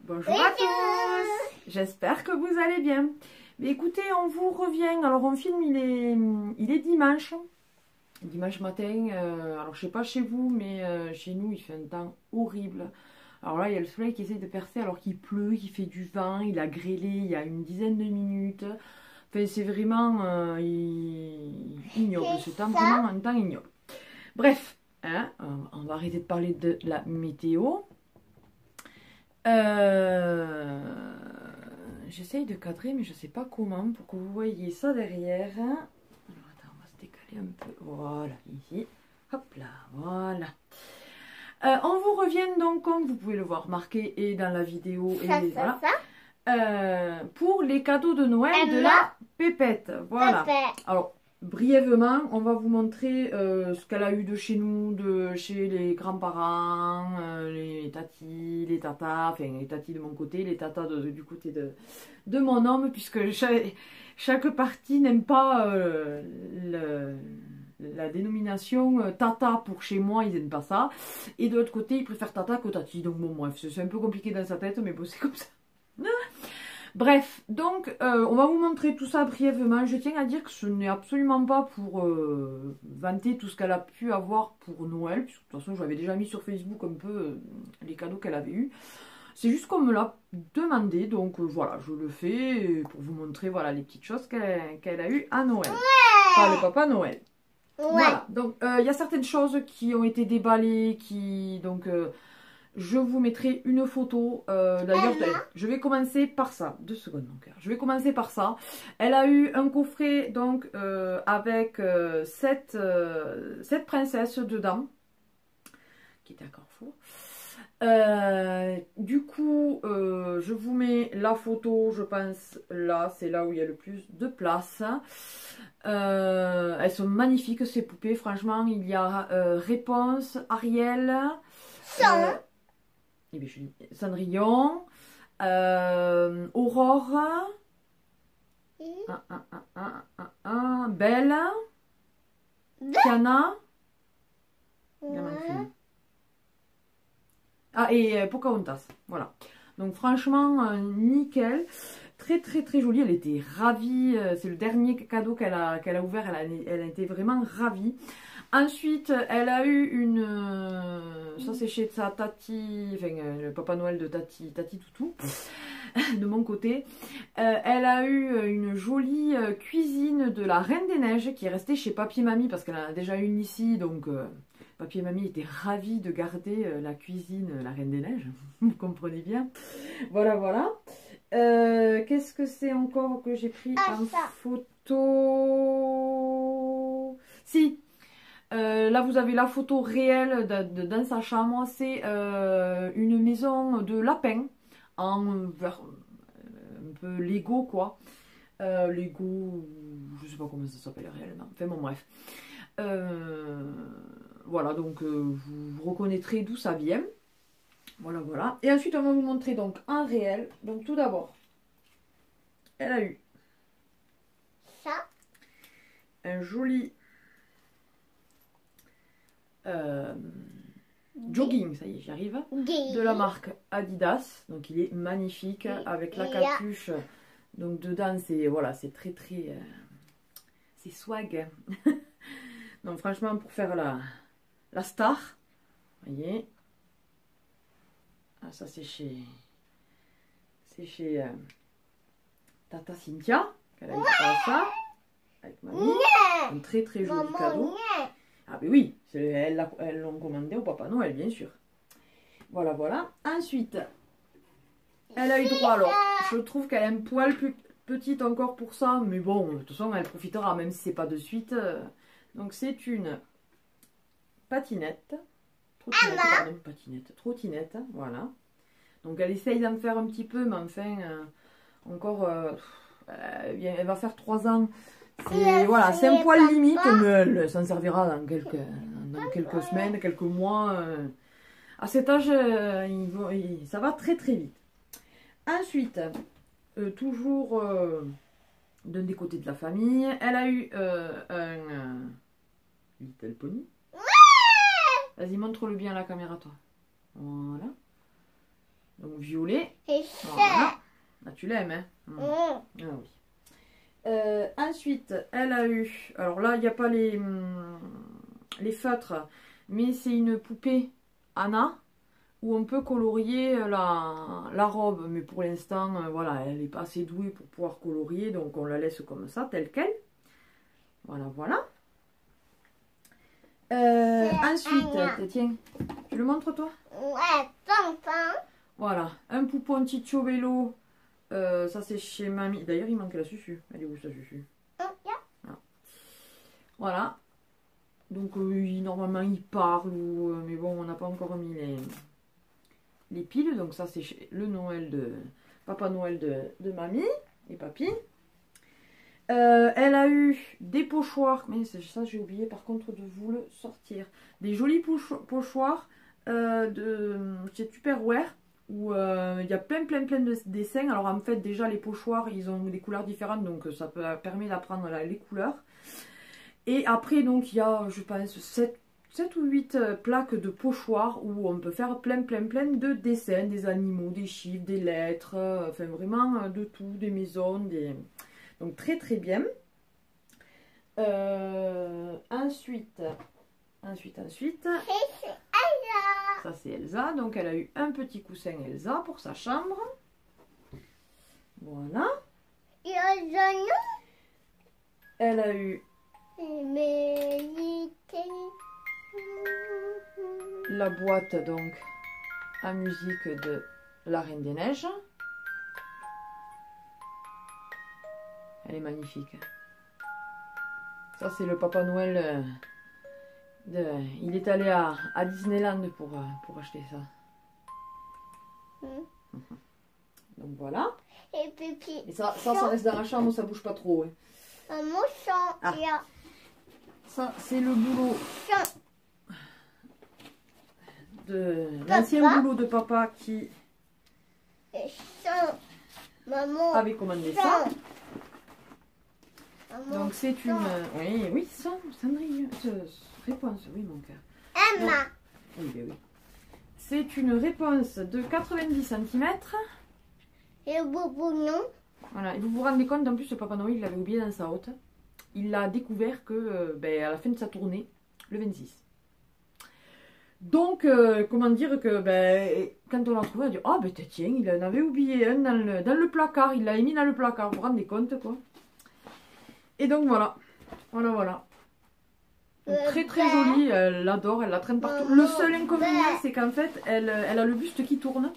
Bonjour à tous. J'espère que vous allez bien. Mais écoutez, on vous revient. Alors on filme, il est dimanche. Dimanche matin. Alors je sais pas chez vous, mais chez nous il fait un temps horrible. Alors là il y a le soleil qui essaye de percer alors qu'il pleut, qu'il fait du vent, il a grêlé il y a une dizaine de minutes. Enfin c'est vraiment ignoble. C'est vraiment un temps ignoble. Bref, hein, on va arrêter de parler de la météo. J'essaye de cadrer mais je sais pas comment pour que vous voyez ça derrière. Alors attends, on va se décaler un peu. Voilà, ici. Hop là, voilà. On vous revient donc, comme vous pouvez le voir marqué et dans la vidéo. Voilà. Pour les cadeaux de Noël de la Pépette. Voilà. Alors, brièvement, on va vous montrer ce qu'elle a eu de chez nous, de chez les grands-parents, les tatis, les tatas, enfin les tatis de mon côté, les tatas du côté de mon homme, puisque chaque partie n'aime pas la dénomination tata pour chez moi, ils n'aiment pas ça. Et de l'autre côté, ils préfèrent tata que tati. Donc bon, bref, c'est un peu compliqué dans sa tête, mais bon, c'est comme ça. Bref, donc on va vous montrer tout ça brièvement. Je tiens à dire que ce n'est absolument pas pour vanter tout ce qu'elle a pu avoir pour Noël, puisque de toute façon j'avais déjà mis sur Facebook un peu les cadeaux qu'elle avait eu. C'est juste qu'on me l'a demandé, donc voilà, je le fais pour vous montrer voilà, les petites choses qu'elle a eues à Noël. Enfin, le Papa Noël. Ouais. Voilà, donc il y a certaines choses qui ont été déballées, donc... je vous mettrai une photo. D'ailleurs, je vais commencer par ça. 2 secondes, mon cœur. Je vais commencer par ça. Elle a eu un coffret donc avec 7 princesses dedans, qui était à Carrefour. Du coup, je vous mets la photo, je pense, là. C'est là où il y a le plus de place. Elles sont magnifiques, ces poupées. Franchement, il y a Réponse, Ariel... Cendrillon, Aurore, Belle, Tiana, et Pocahontas. Voilà. Donc franchement, nickel. Très très très jolie. Elle était ravie. C'est le dernier cadeau qu'elle a ouvert. Elle a été vraiment ravie. Ensuite, elle a eu une... ça c'est chez sa tati, enfin le Papa Noël de tati Toutou, de mon côté. Elle a eu une jolie cuisine de la Reine des Neiges qui est restée chez Papy et Mamie parce qu'elle en a déjà une ici. Donc Papy et Mamie étaient ravis de garder la cuisine la Reine des Neiges. Vous comprenez bien. Voilà, voilà. Qu'est-ce que c'est encore que j'ai pris en photo? Si. Là, vous avez la photo réelle dans sa chambre. C'est une maison de lapin en un peu Lego, quoi. Lego, je sais pas comment ça s'appelle réellement. Enfin bon, bref. Voilà, donc vous reconnaîtrez d'où ça vient. Voilà, voilà. Et ensuite, on va vous montrer donc en réel. Donc tout d'abord, elle a eu ça, un joli... jogging, ça y est, j'y arrive, de la marque Adidas. Donc il est magnifique avec la capuche. Donc dedans c'est voilà, c'est très très c'est swag. Donc franchement pour faire la star, vous voyez. Ah, ça c'est chez Tata Cynthia qu'elle a eu ça avec mamie. Un très très joli cadeau. Ah mais oui, elles l'ont commandé au Papa Noël, bien sûr. Voilà, voilà. Ensuite, elle a eu droit, alors, je trouve qu'elle est un poil plus petite encore pour ça, mais bon, de toute façon, elle profitera, même si c'est pas de suite. Donc, c'est une patinette. Trottinette, pardon, patinette. Trottinette, voilà. Donc, elle essaye d'en faire un petit peu, mais enfin, encore, elle va faire 3 ans. Voilà, c'est un poil limite, mais elle s'en servira dans quelques semaines, quelques mois. À cet âge, ça va très très vite. Ensuite, toujours d'un des côtés de la famille, elle a eu un Little Pony. Vas-y, montre-le bien à la caméra, toi. Voilà. Donc violet. Et Voilà. Là, tu l'aimes, hein? Ah oui. Ensuite, elle a eu... Alors là, il n'y a pas les feutres, mais c'est une poupée Anna où on peut colorier la robe. Mais pour l'instant, voilà, elle n'est pas assez douée pour pouvoir colorier, donc on la laisse comme ça, telle qu'elle. Voilà, voilà. Ensuite, tiens, tu le montres toi? Ouais, tonton. Voilà, un poupon Cicciobello. Ça c'est chez mamie. D'ailleurs, il manque la susu. Elle est où sa susu? Voilà. Donc normalement il parle, mais bon, on n'a pas encore mis les piles. Donc ça c'est le Noël de Papa Noël de mamie et papy. Elle a eu des pochoirs, mais ça j'ai oublié par contre de vous le sortir. Des jolis pochoirs chez Tupperware où il y a plein de dessins. Alors en fait déjà les pochoirs ils ont des couleurs différentes, donc ça permet d'apprendre les couleurs. Et après donc il y a je pense 7 ou 8 plaques de pochoirs où on peut faire plein de dessins, des animaux, des chiffres, des lettres, enfin vraiment de tout, des maisons, donc très bien. Ensuite. Ça c'est Elsa, donc elle a eu un petit coussin Elsa pour sa chambre. Voilà. Elle a eu la boîte donc à musique de la Reine des Neiges. Elle est magnifique. Ça c'est le Papa Noël il est allé à Disneyland pour acheter ça. Donc voilà. Et ça reste dans la chambre, ça bouge pas trop. Hein. Ça c'est le boulot de l'ancien boulot de papa qui avait commandé ça. Donc c'est une... Oui, Sandrine, réponse, oui mon cœur. Emma. Oui, oui. C'est une réponse de 90 cm. Et le boubounon. Voilà, et vous vous rendez compte, en plus le Papa Noël il l'avait oublié dans sa hotte. Il l'a découvert que à la fin de sa tournée, le 26. Donc, comment dire que quand on l'a trouvé, on a dit, ah tiens, il en avait oublié un dans le placard, il l'a mis dans le placard, vous vous rendez compte quoi. Et donc voilà, voilà. Donc, très jolie, elle l'adore, elle la traîne partout. Le seul inconvénient, c'est qu'en fait, elle a le buste qui tourne.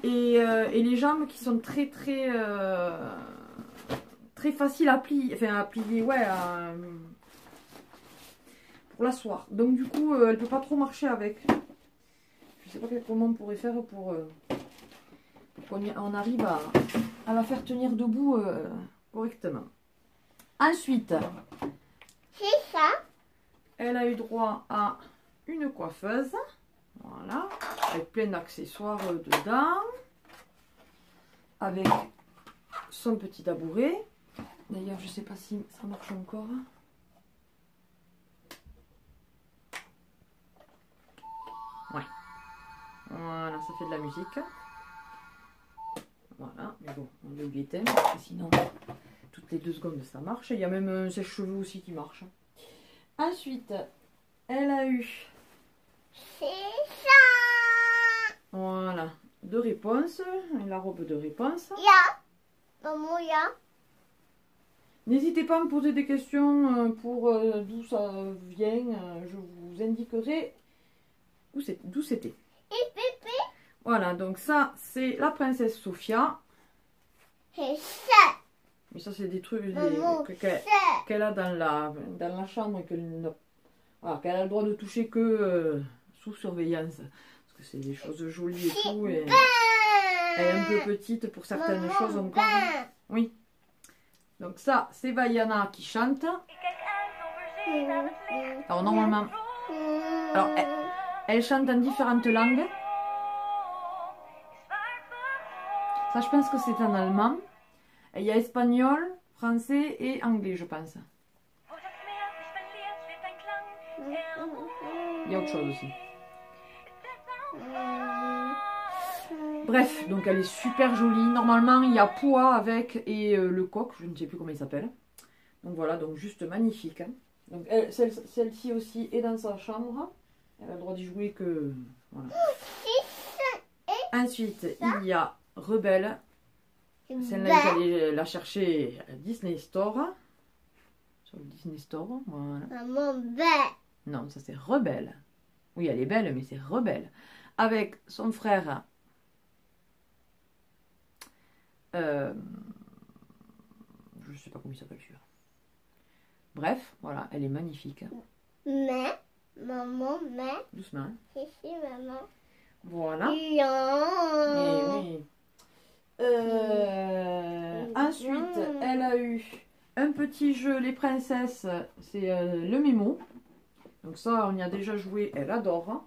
Et les jambes qui sont très faciles à plier, ouais, pour l'asseoir. Donc du coup, elle peut pas trop marcher avec. Je sais pas comment on pourrait faire pour qu'on arrive à la faire tenir debout correctement. Ensuite, c'est ça. Elle a eu droit à une coiffeuse. Voilà. Avec plein d'accessoires dedans. Avec son petit tabouret. D'ailleurs, je sais pas si ça marche encore. Ouais. Voilà, ça fait de la musique. Voilà, mais bon, on l'a oublié parce que sinon, toutes les 2 secondes, ça marche. Il y a même un sèche-cheveux aussi qui marche. Ensuite, elle a eu... C'est ça. Voilà, 2 réponses. La robe de réponse. Maman, ya. N'hésitez pas à me poser des questions pour d'où ça vient. Je vous indiquerai d'où c'était. Et pépé. Voilà, donc ça, c'est la princesse Sophia. C'est ça. Mais ça, c'est des trucs qu'elle a dans la chambre qu'elle a le droit de toucher que sous surveillance. Parce que c'est des choses jolies et tout. Et elle est un peu petite pour certaines choses encore. Oui. Donc ça, c'est Vaiana qui chante. Alors normalement, elle chante en différentes langues. Ça, je pense que c'est en allemand. Il y a espagnol, français et anglais, je pense. Il y a autre chose aussi. Bref, donc elle est super jolie. Normalement, il y a Pois avec et le coq, je ne sais plus comment il s'appelle. Donc voilà, donc juste magnifique. Hein. Donc celle-ci aussi est dans sa chambre. Elle a le droit d'y jouer que... Voilà. Ensuite, il y a Rebelle. Celle-là, j'allais la chercher à Disney Store. Sur le Disney Store, voilà. Maman, Non, ça c'est Rebelle. Oui, elle est belle, mais c'est Rebelle. Avec son frère... je sais pas comment il s'appelle celui-là. Bref, voilà, elle est magnifique. Mais, maman, mais. Doucement. Hein. Ici, maman. Voilà. Et oui. Ensuite, elle a eu un petit jeu, les princesses, c'est le mémo. Donc ça, on y a déjà joué, elle adore. Hein.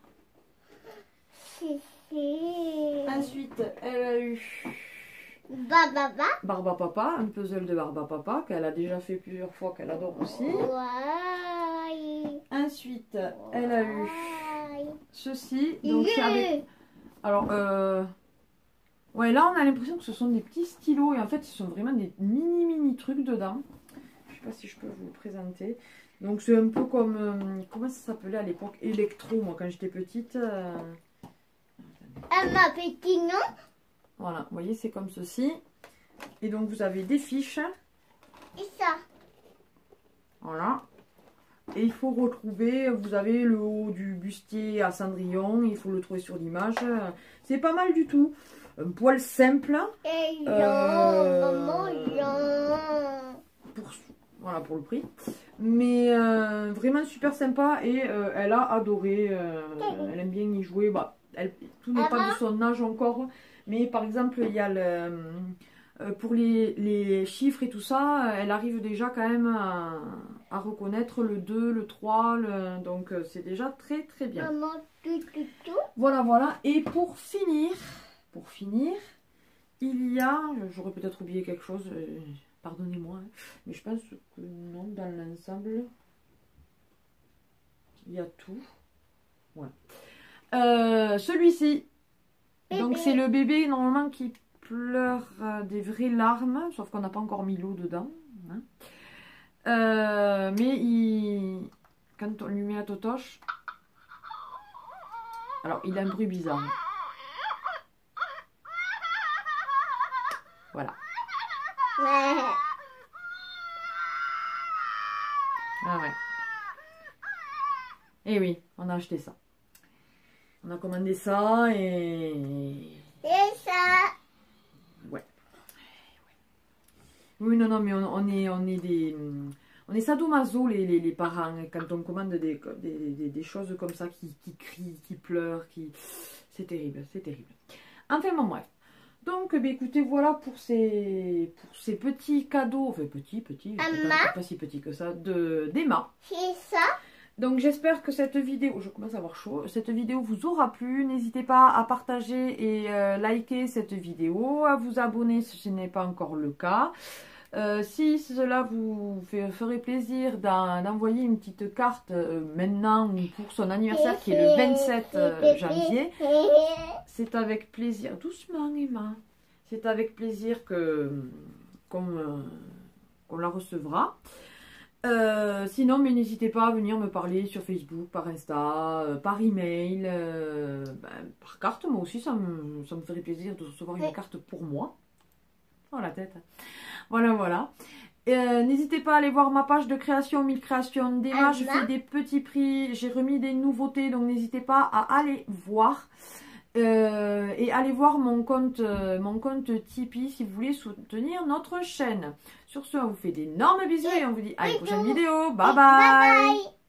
Ensuite, elle a eu Barbapapa, un puzzle de Barbapapa qu'elle a déjà fait plusieurs fois, qu'elle adore aussi. Ensuite, elle a eu ceci. Donc c'est avec... Alors, ouais, là on a l'impression que ce sont des petits stylos et en fait, ce sont vraiment des mini trucs dedans. Je sais pas si je peux vous le présenter. Donc c'est un peu comme... comment ça s'appelait à l'époque? Electro, moi quand j'étais petite. Ma petite non. Voilà, vous voyez, c'est comme ceci. Et donc, vous avez des fiches. Et ça. Voilà. Et il faut retrouver, vous avez le haut du bustier à Cendrillon. Il faut le trouver sur l'image. C'est pas mal du tout. Un poil simple. Et maman, voilà, pour le prix. Mais vraiment super sympa. Et elle a adoré. Elle aime bien y jouer. Bah, tout n'est pas de son âge encore. Mais par exemple, il y a pour les chiffres et tout ça, elle arrive déjà quand même à reconnaître le 2, le 3, donc c'est déjà très bien. Maman, tout. Voilà. Et pour finir, il y a, j'aurais peut-être oublié quelque chose, pardonnez-moi, hein, mais je pense que non, dans l'ensemble, il y a tout. Voilà. Celui-ci. Donc c'est le bébé normalement qui pleure des vraies larmes, sauf qu'on n'a pas encore mis l'eau dedans. Hein. Mais quand on lui met la totoche, alors il a un bruit bizarre. Voilà. Ah ouais. Et oui, on a acheté ça. On a commandé ça et ça. Ouais. Oui, non, mais on est sadomaso les parents quand on commande des choses comme ça qui crient, qui pleurent, c'est terrible. Enfin bon bref. Donc écoutez, voilà pour ces petits cadeaux, enfin petits, pas si petits que ça, d'Emma. C'est ça. Donc j'espère que cette vidéo, je commence à avoir chaud, cette vidéo vous aura plu. N'hésitez pas à partager et liker cette vidéo, à vous abonner si ce n'est pas encore le cas. Si cela vous ferait plaisir d'envoyer une petite carte maintenant ou pour son anniversaire qui est le 27 janvier, c'est avec plaisir. Doucement Emma, c'est avec plaisir qu'on la recevra. Sinon, mais n'hésitez pas à venir me parler sur Facebook, par Insta, par email, par carte. Moi aussi, ça me ferait plaisir de recevoir une carte pour moi. Oh la tête. Voilà. N'hésitez pas à aller voir ma page de création 1000 créations d'Emma. Je fais des petits prix, j'ai remis des nouveautés, donc n'hésitez pas à aller voir. Et allez voir mon compte Tipeee si vous voulez soutenir notre chaîne. Sur ce, on vous fait d'énormes bisous et on vous dit à une prochaine vidéo. Bye bye.